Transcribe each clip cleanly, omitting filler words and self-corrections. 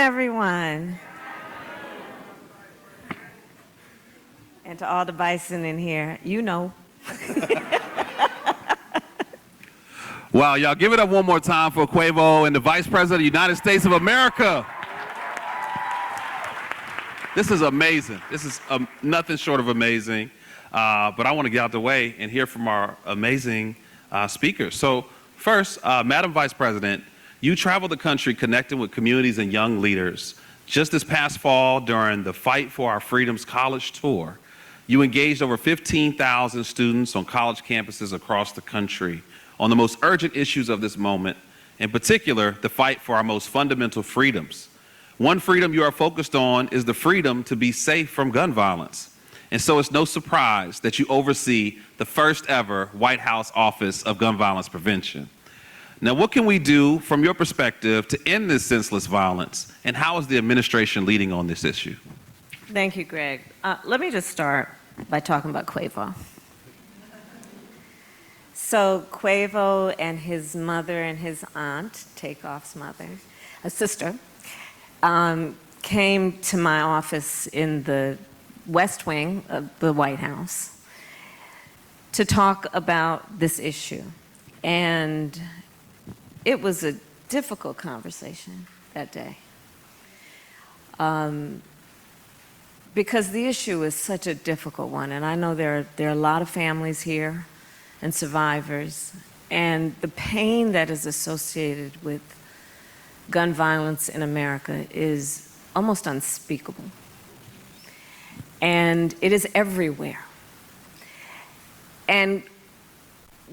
everyone. And to all the bison in here, you know. Wow, y'all give it up one more time for Quavo and the Vice President of the United States of America. This is amazing. This is nothing short of amazing. But I want to get out the way and hear from our amazing speakers. So first, Madam Vice President, you traveled the country connecting with communities and young leaders. Just this past fall, during the Fight for Our Freedoms College Tour, you engaged over 15,000 students on college campuses across the country on the most urgent issues of this moment, in particular, the fight for our most fundamental freedoms. One freedom you are focused on is the freedom to be safe from gun violence. And so it's no surprise that you oversee the first ever White House Office of Gun Violence Prevention. Now, what can we do from your perspective to end this senseless violence, and how is the administration leading on this issue? Thank you, Greg. Let me just start by talking about Quavo. So Quavo and his mother and his aunt, Takeoff's mother, a sister, came to my office in the West Wing of the White House to talk about this issue. And it was a difficult conversation that day. Because the issue is such a difficult one, and I know there are a lot of families here and survivors, and the pain that is associated with gun violence in America is almost unspeakable. And it is everywhere. And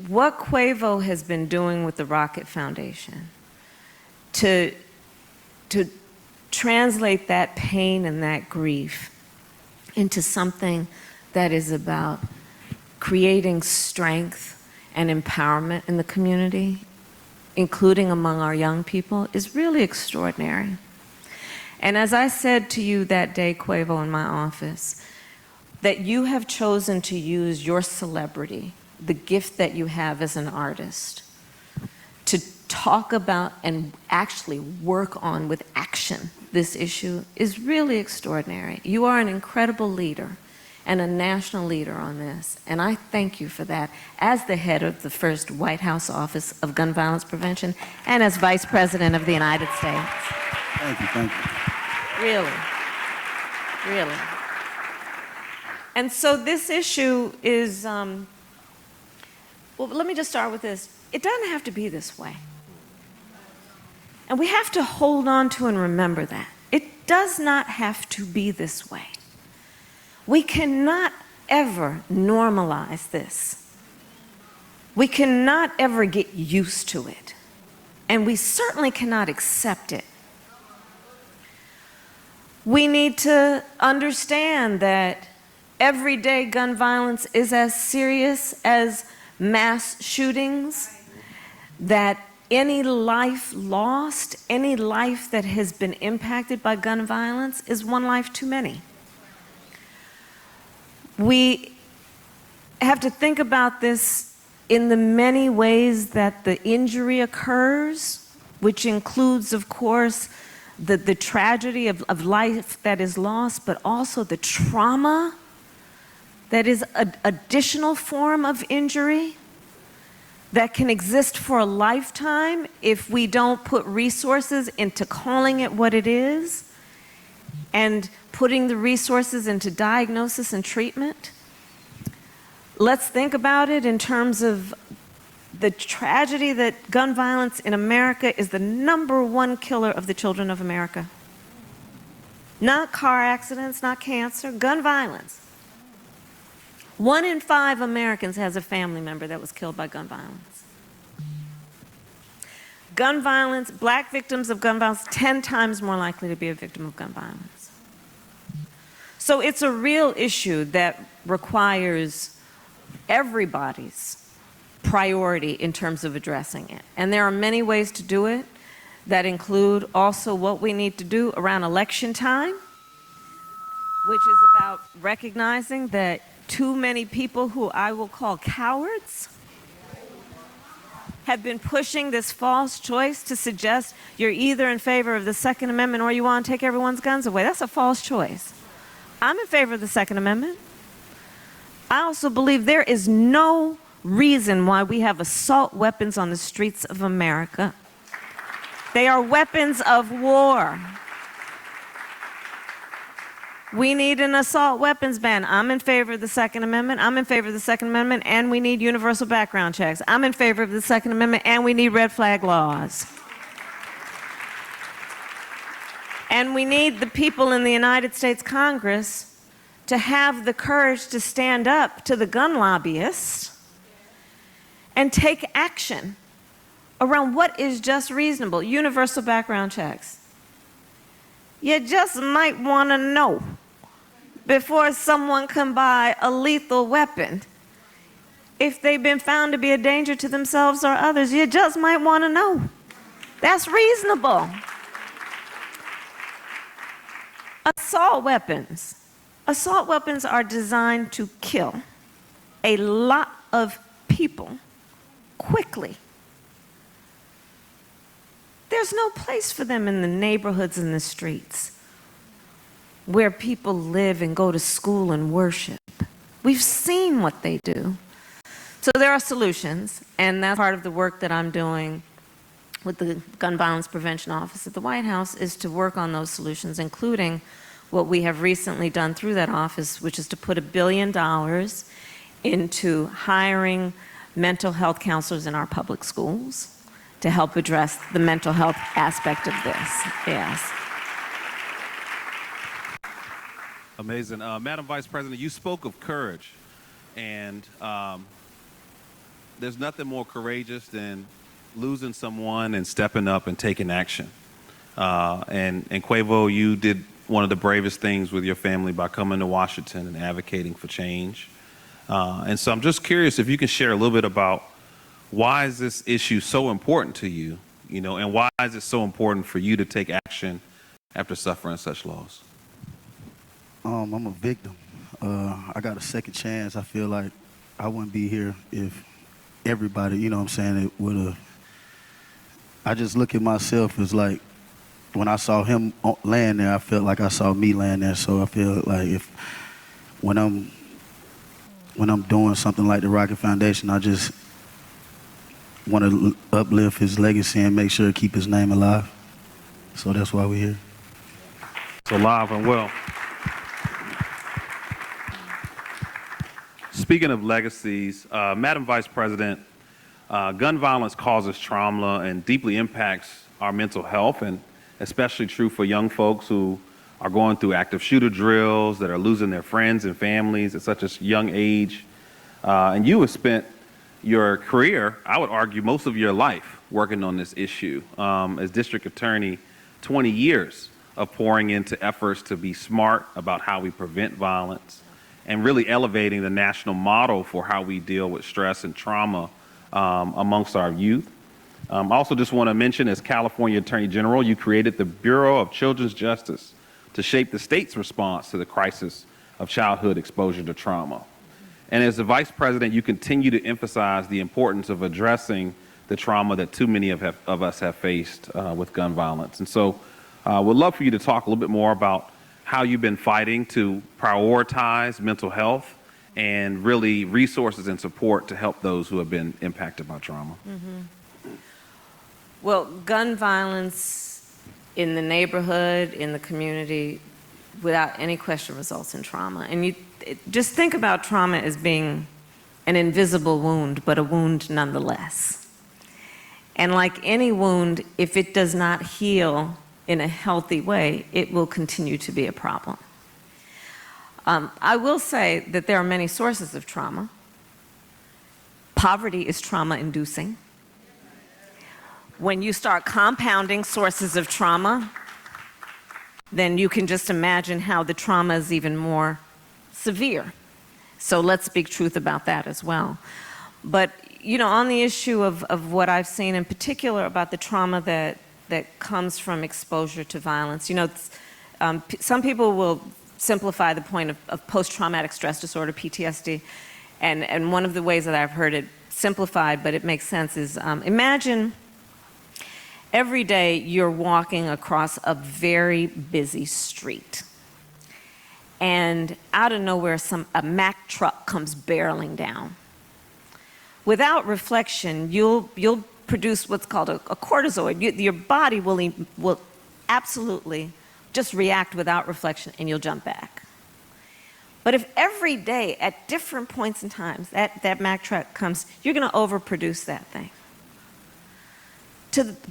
what Quavo has been doing with the Rocket Foundation to translate that pain and that grief into something that is about creating strength and empowerment in the community, including among our young people, is really extraordinary. And as I said to you that day, Quavo, in my office, that you have chosen to use your celebrity, the gift that you have as an artist, to talk about and actually work on with action this issue is really extraordinary. You are an incredible leader and a national leader on this, and I thank you for that as the head of the first White House Office of Gun Violence Prevention and as Vice President of the United States. Thank you, thank you. Really, really. And so this issue is, well, let me just start with this. It doesn't have to be this way. And we have to hold on to and remember that. It does not have to be this way. We cannot ever normalize this. We cannot ever get used to it. And we certainly cannot accept it. We need to understand that everyday gun violence is as serious as mass shootings, that any life lost, any life that has been impacted by gun violence is one life too many. We have to think about this in the many ways that the injury occurs, which includes, of course, the tragedy of life that is lost, but also the trauma that is an additional form of injury that can exist for a lifetime if we don't put resources into calling it what it is and putting the resources into diagnosis and treatment. Let's think about it in terms of the tragedy that gun violence in America is the #1 killer of the children of America. Not car accidents, not cancer, gun violence. 1 in 5 Americans has a family member that was killed by gun violence. Gun violence, black victims of gun violence, 10 times more likely to be a victim of gun violence. So it's a real issue that requires everybody's priority in terms of addressing it. And there are many ways to do it that include also what we need to do around election time, which is about recognizing that too many people who I will call cowards have been pushing this false choice to suggest you're either in favor of the Second Amendment or you want to take everyone's guns away. That's a false choice. I'm in favor of the Second Amendment. I also believe there is no reason why we have assault weapons on the streets of America. They are weapons of war. We need an assault weapons ban. I'm in favor of the Second Amendment. I'm in favor of the Second Amendment, and we need universal background checks. I'm in favor of the Second Amendment, and we need red flag laws. And we need the people in the United States Congress to have the courage to stand up to the gun lobbyists and take action around what is just reasonable. Universal background checks. You just might want to know before someone can buy a lethal weapon. If they've been found to be a danger to themselves or others, you just might want to know. That's reasonable. Assault weapons. Assault weapons are designed to kill a lot of people quickly. There's no place for them in the neighborhoods and the streets where people live and go to school and worship. We've seen what they do. So there are solutions, and that's part of the work that I'm doing with the Gun Violence Prevention Office at the White House, is to work on those solutions, including what we have recently done through that office, which is to put $1 billion into hiring mental health counselors in our public schools to help address the mental health aspect of this. Yes. Amazing. Madam Vice President, you spoke of courage, and there's nothing more courageous than losing someone and stepping up and taking action. And Quavo, you did one of the bravest things with your family by coming to Washington and advocating for change. And so I'm just curious if you can share a little bit about why is this issue so important to you, and why is it so important for you to take action after suffering such loss? I'm a victim. I got a second chance. I feel like I wouldn't be here if everybody, it would have. I just look at myself as like, when I saw him laying there, I felt like I saw me laying there. So I feel like when I'm doing something like the Rocket Foundation, I just want to uplift his legacy and make sure to keep his name alive. So that's why we're here. It's alive and well. Speaking of legacies, Madam Vice President, gun violence causes trauma and deeply impacts our mental health, and especially true for young folks who are going through active shooter drills, that are losing their friends and families at such a young age. And you have spent your career, I would argue most of your life, working on this issue. As district attorney, 20 years of pouring into efforts to be smart about how we prevent violence and really elevating the national model for how we deal with stress and trauma amongst our youth. I also just want to mention, as California Attorney General, you created the Bureau of Children's Justice to shape the state's response to the crisis of childhood exposure to trauma. And as the Vice President, you continue to emphasize the importance of addressing the trauma that too many of us have faced with gun violence. And so we'd love for you to talk a little bit more about how you've been fighting to prioritize mental health and really resources and support to help those who have been impacted by trauma. Mm-hmm. Well, gun violence in the neighborhood, in the community, without any question results in trauma. And just think about trauma as being an invisible wound, but a wound nonetheless. And like any wound, if it does not heal in a healthy way, it will continue to be a problem. I will say that there are many sources of trauma. Poverty is trauma-inducing. When you start compounding sources of trauma, then you can just imagine how the trauma is even more severe. So let's speak truth about that as well. But, on the issue of what I've seen in particular about the trauma that comes from exposure to violence, some people will simplify the point of post-traumatic stress disorder, PTSD, and one of the ways that I've heard it simplified, but it makes sense, is imagine every day you're walking across a very busy street, and out of nowhere a Mack truck comes barreling down. Without reflection, you'll produce what's called a cortisol. Your body will absolutely just react without reflection, and you'll jump back. But if every day at different points in time that Mack truck comes, you're going to overproduce that thing.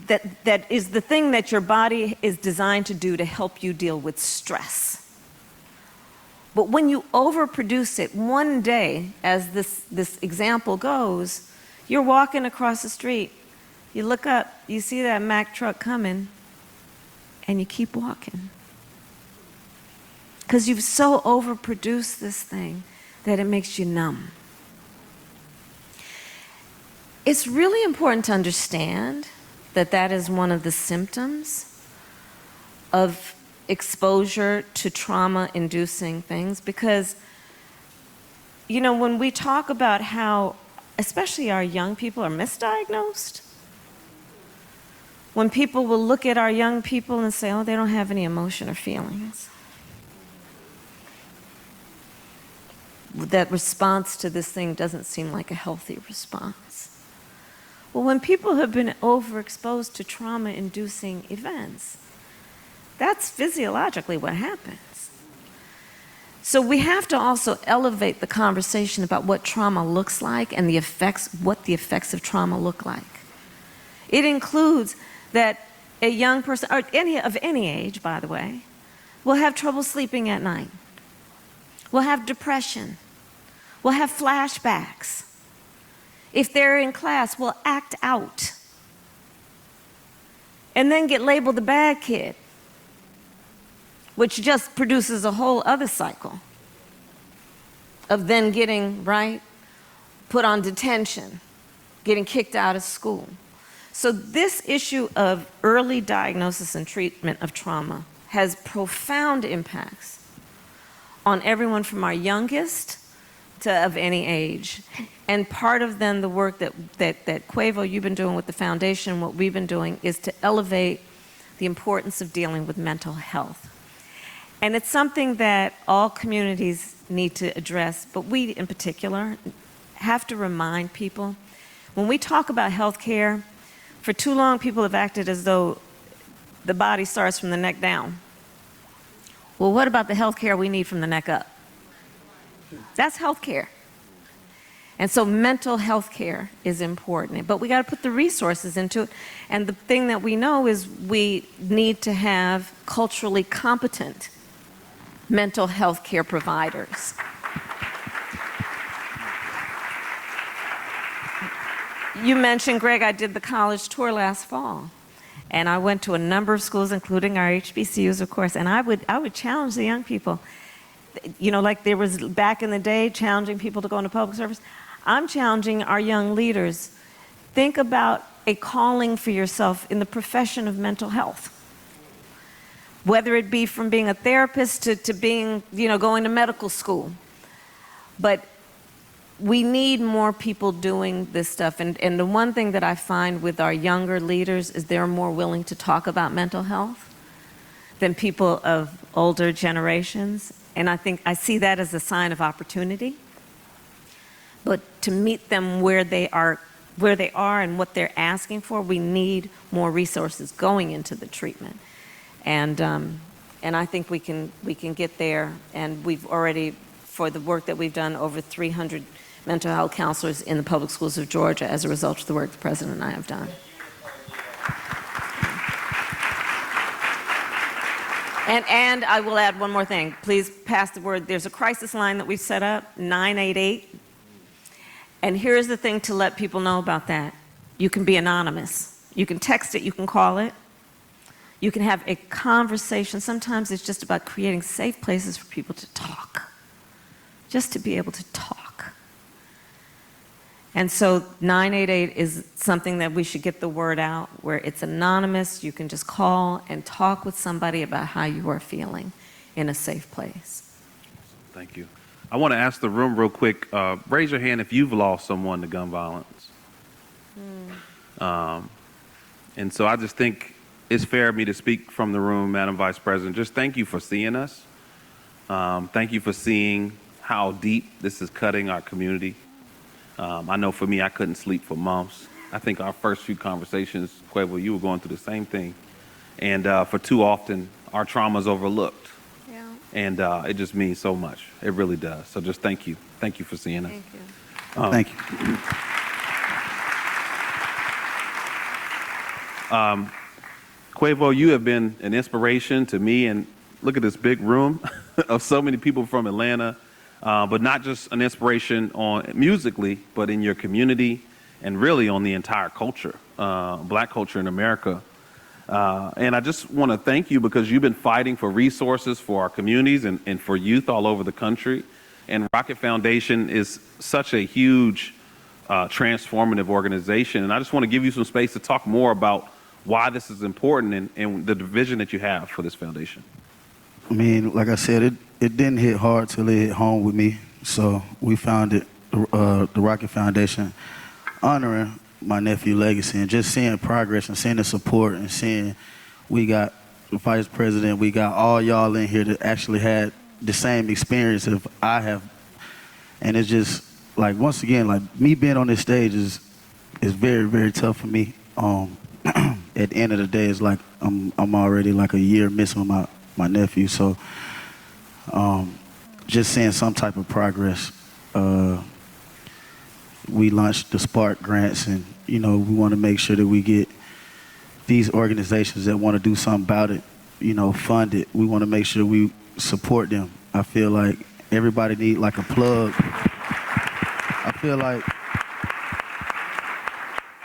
That is the thing that your body is designed to do to help you deal with stress. But when you overproduce it, one day, as this example goes, you're walking across the street, you look up, you see that Mack truck coming, and you keep walking. Because you've so overproduced this thing that it makes you numb. It's really important to understand that that is one of the symptoms of exposure to trauma-inducing things, because, you know, when we talk about how, especially our young people are misdiagnosed, when people will look at our young people and say, oh, they don't have any emotion or feelings, that response to this thing doesn't seem like a healthy response. Well, when people have been overexposed to trauma-inducing events, that's physiologically what happens. So we have to also elevate the conversation about what trauma looks like and what the effects of trauma look like. It includes that a young person, or of any age, by the way, will have trouble sleeping at night, will have depression, will have flashbacks. If they're in class, will act out, and then get labeled the bad kid, which just produces a whole other cycle of then getting, put on detention, getting kicked out of school. So this issue of early diagnosis and treatment of trauma has profound impacts on everyone from our youngest to of any age. And part of then the work that Quavo, you've been doing with the foundation, what we've been doing, is to elevate the importance of dealing with mental health. And it's something that all communities need to address, but we in particular have to remind people. When we talk about health care, for too long people have acted as though the body starts from the neck down. Well, what about the health care we need from the neck up? That's health care. And so mental health care is important, but we got to put the resources into it. And the thing that we know is we need to have culturally competent mental health care providers. You mentioned, Greg, I did the college tour last fall, and I went to a number of schools, including our HBCUs, of course, and I would challenge the young people. You know, like there was back in the day, challenging people to go into public service. I'm challenging our young leaders. Think about a calling for yourself in the profession of mental health. Whether it be from being a therapist to being, going to medical school. But we need more people doing this stuff. And the one thing that I find with our younger leaders is they're more willing to talk about mental health than people of older generations. And I think I see that as a sign of opportunity. But to meet them where they are and what they're asking for, we need more resources going into the treatment. And I think we can get there. And we've already, for the work that we've done, over 300 mental health counselors in the public schools of Georgia as a result of the work the President and I have done. And I will add one more thing. Please pass the word. There's a crisis line that we've set up, 988. And here's the thing to let people know about that. You can be anonymous. You can text it, you can call it. You can have a conversation. Sometimes it's just about creating safe places for people to talk, just to be able to talk. And so 988 is something that we should get the word out, where it's anonymous. You can just call and talk with somebody about how you are feeling in a safe place. Thank you. I want to ask the room real quick, raise your hand if you've lost someone to gun violence. And so I just think it's fair of me to speak from the room, Madam Vice President. Just thank you for seeing us. Thank you for seeing how deep this is cutting our community. I know for me, I couldn't sleep for months. I think our first few conversations, Quavo, you were going through the same thing. And for too often, our trauma is overlooked. Yeah. And it just means so much. It really does. So just thank you. Thank you for seeing us. Thank you. Thank you. Quavo, you have been an inspiration to me, and look at this big room of so many people from Atlanta, but not just an inspiration on musically, but in your community and really on the entire culture, black culture in America. And I just want to thank you because you've been fighting for resources for our communities and for youth all over the country. And Rocket Foundation is such a huge transformative organization. And I just want to give you some space to talk more about why this is important and the vision that you have for this foundation. I mean, like I said, it didn't hit hard till it hit home with me. So we founded the Rocket Foundation honoring my nephew legacy and just seeing progress and seeing the support and seeing we got the vice president, we got all y'all in here that actually had the same experience as I have. And it's just like, once again, like me being on this stage is very, very tough for me. At the end of the day, it's like I'm already like a year missing my nephew. So just seeing some type of progress. We launched the Spark grants, and we want to make sure that we get these organizations that want to do something about it, funded. We want to make sure we support them. I feel like everybody need like a plug. I feel like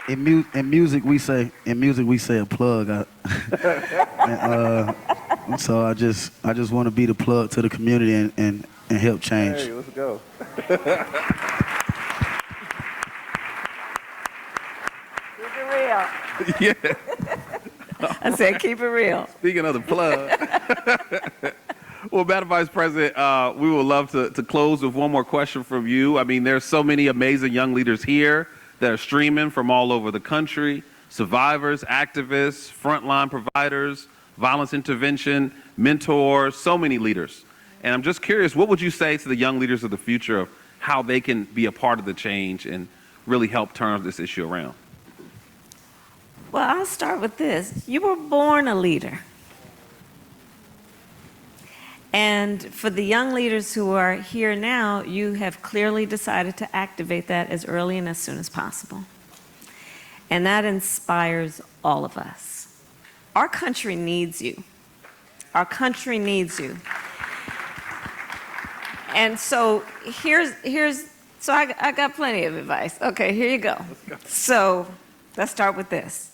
in music we say a plug. So I just want to be the plug to the community and help change. Hey, let's go. Keep it real. Yeah. I said, keep it real. Speaking of the plug. Well, Madam Vice President, we would love to close with one more question from you. I mean, there's so many amazing young leaders here that are streaming from all over the country, survivors, activists, frontline providers, violence intervention, mentors, so many leaders. And I'm just curious, what would you say to the young leaders of the future of how they can be a part of the change and really help turn this issue around? Well, I'll start with this. You were born a leader. And for the young leaders who are here now, you have clearly decided to activate that as early and as soon as possible. And that inspires all of us. Our country needs you. Our country needs you. And so so I got plenty of advice. Okay, here you go. So let's start with this.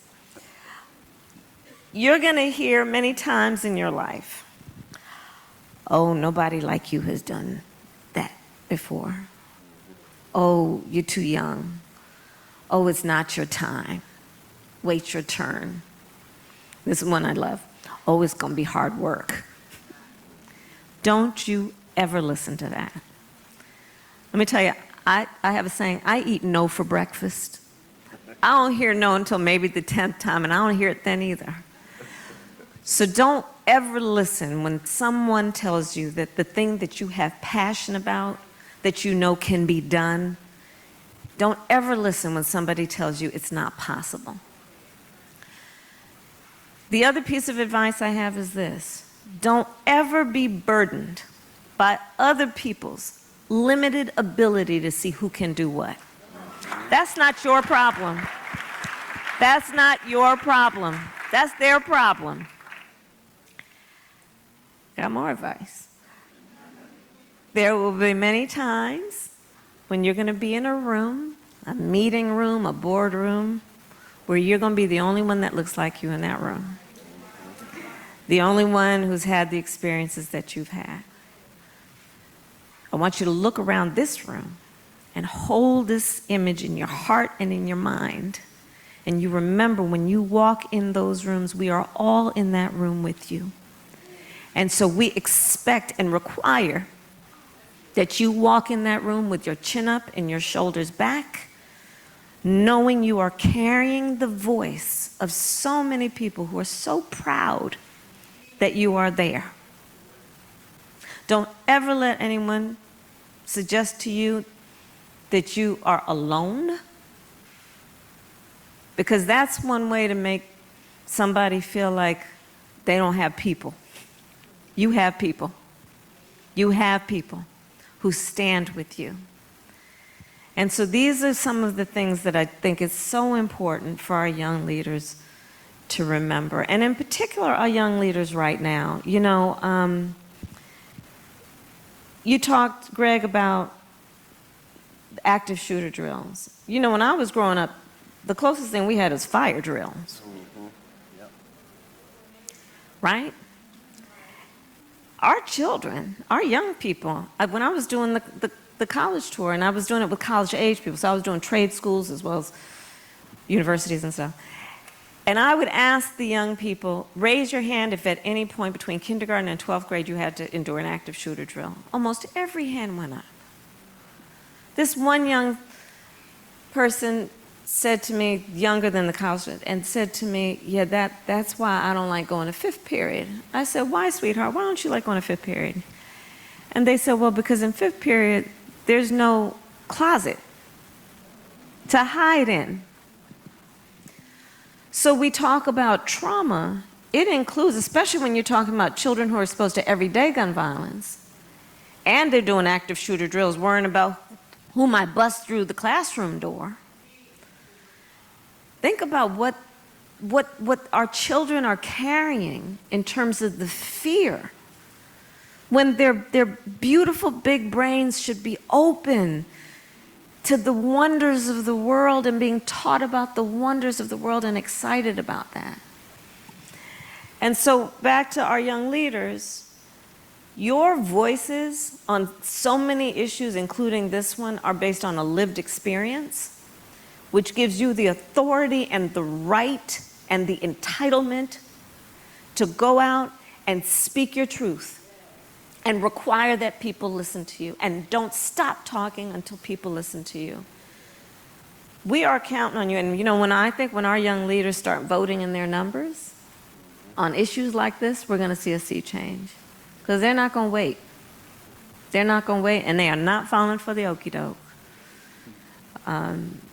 You're going to hear many times in your life, oh, nobody like you has done that before. Oh, you're too young. Oh, it's not your time. Wait your turn. This is one I love. Oh, it's going to be hard work. Don't you ever listen to that. Let me tell you, I have a saying, I eat no for breakfast. I don't hear no until maybe the 10th time, and I don't hear it then either. So don't ever listen when someone tells you that the thing that you have passion about, that you know can be done. Don't ever listen when somebody tells you it's not possible. The other piece of advice I have is this. Don't ever be burdened by other people's limited ability to see who can do what. That's not your problem. That's not your problem. That's their problem. Got more advice. There will be many times when you're going to be in a room, a meeting room, a boardroom, where you're going to be the only one that looks like you in that room. The only one who's had the experiences that you've had. I want you to look around this room and hold this image in your heart and in your mind. And you remember when you walk in those rooms, we are all in that room with you. And so we expect and require that you walk in that room with your chin up and your shoulders back, knowing you are carrying the voice of so many people who are so proud that you are there. Don't ever let anyone suggest to you that you are alone, because that's one way to make somebody feel like they don't have people. You have people. You have people who stand with you. And so these are some of the things that I think is so important for our young leaders to remember. And in particular, our young leaders right now. You know, you talked, Greg, about active shooter drills. You know, when I was growing up, the closest thing we had is fire drills. Yep. Right? Our children, our young people, when I was doing the college tour, and I was doing it with college age people, so I was doing trade schools as well as universities and stuff. And I would ask the young people, raise your hand if at any point between kindergarten and 12th grade you had to endure an active shooter drill. Almost every hand went up. This one young person said to me, younger than the college, and said to me, yeah, that's why I don't like going to fifth period. I said, why, sweetheart? Why don't you like going to fifth period? And they said, well, because in fifth period, there's no closet to hide in. So we talk about trauma. It includes, especially when you're talking about children who are exposed to everyday gun violence, and they're doing active shooter drills, worrying about who might bust through the classroom door. Think about what our children are carrying in terms of the fear, when their beautiful big brains should be open to the wonders of the world and being taught about the wonders of the world and excited about that. And so back to our young leaders, your voices on so many issues, including this one, are based on a lived experience, which gives you the authority and the right and the entitlement to go out and speak your truth and require that people listen to you. And don't stop talking until people listen to you. We are counting on you. And you know, when our young leaders start voting in their numbers on issues like this, we're going to see a sea change. Because they're not going to wait. They're not going to wait, and they are not falling for the okie doke.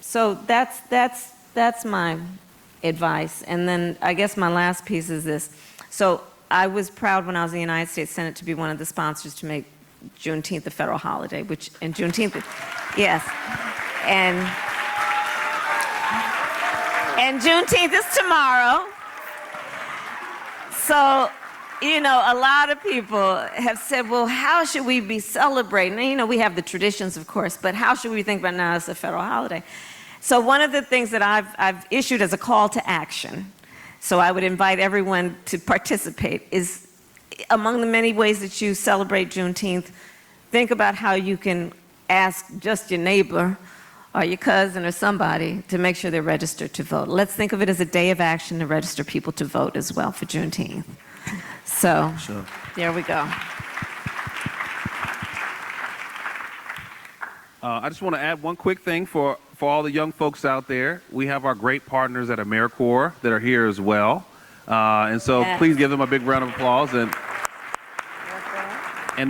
So that's my advice. And then I guess my last piece is this. So I was proud when I was in the United States Senate to be one of the sponsors to make Juneteenth a federal holiday, which, and Juneteenth, yes. And Juneteenth is tomorrow. So, you know, a lot of people have said, well, how should we be celebrating? And, you know, we have the traditions, of course, but how should we think about now as a federal holiday? So one of the things that I've issued as a call to action, so I would invite everyone to participate, is among the many ways that you celebrate Juneteenth, think about how you can ask just your neighbor or your cousin or somebody to make sure they're registered to vote. Let's think of it as a day of action to register people to vote as well for Juneteenth. So, Sure. There we go. I just want to add one quick thing for all the young folks out there. We have our great partners at AmeriCorps that are here as well. And so Yes. please give them a big round of applause. And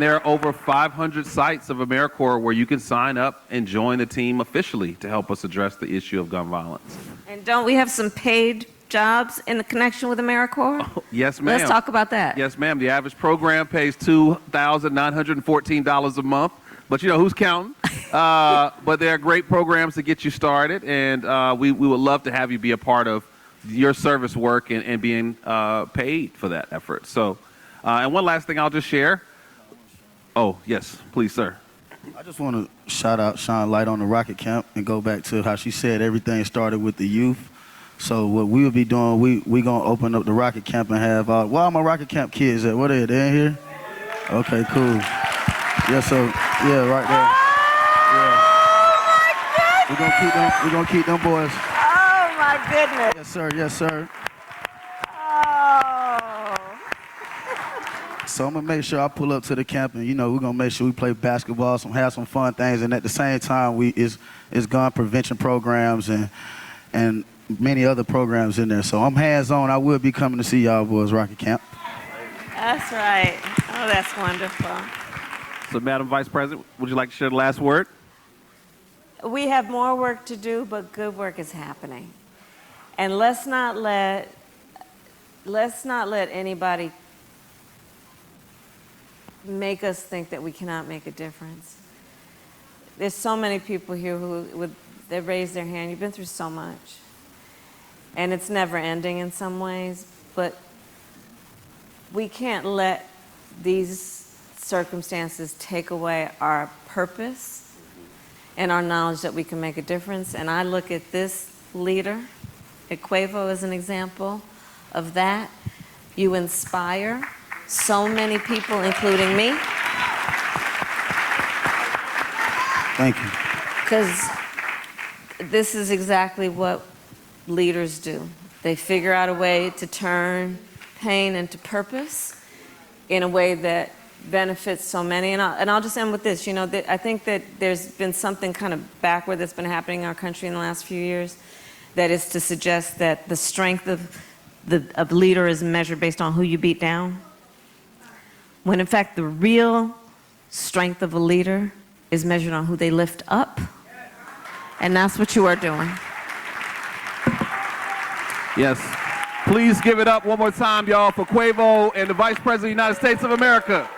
there are over 500 sites of AmeriCorps where you can sign up and join the team officially to help us address the issue of gun violence. And don't we have some paid jobs in the connection with AmeriCorps? Oh, yes, ma'am. Let's talk about that. Yes, ma'am. The average program pays $2,914 a month. But, you know, who's counting? But there are great programs to get you started, and we would love to have you be a part of your service work and being paid for that effort. So, and one last thing I'll just share. Oh, yes, please, sir. I just want to shout out, shine light on the Rocket Camp and go back to how she said everything started with the youth. So what we will be doing, we going to open up the Rocket Camp and have, where are my Rocket Camp kids at? What are they? They in here? Okay, cool. Yeah, so, yeah, right there. Yeah. Oh, my goodness! We're going to keep them boys. Oh, my goodness. Yes, sir. Yes, sir. Oh. So I'm gonna make sure I pull up to the camp, and we're gonna make sure we play basketball, have some fun things, and at the same time, it's gun prevention programs and many other programs in there. So I'm hands-on. I will be coming to see y'all boys rock at camp. That's right. Oh, that's wonderful. So, Madam Vice President, would you like to share the last word? We have more work to do, but good work is happening. And let's not let anybody make us think that we cannot make a difference. There's so many people here they raise their hand. You've been through so much. And it's never ending in some ways, but we can't let these circumstances take away our purpose and our knowledge that we can make a difference. And I look at this leader, at Quavo, as an example of that. You inspire so many people, including me. Thank you. Because this is exactly what leaders do. They figure out a way to turn pain into purpose in a way that benefits so many. And I'll just end with this. I think that there's been something kind of backward that's been happening in our country in the last few years, that is to suggest that the strength of a leader is measured based on who you beat down, when in fact the real strength of a leader is measured on who they lift up. And that's what you are doing. Yes. Please give it up one more time, y'all, for Quavo and the Vice President of the United States of America.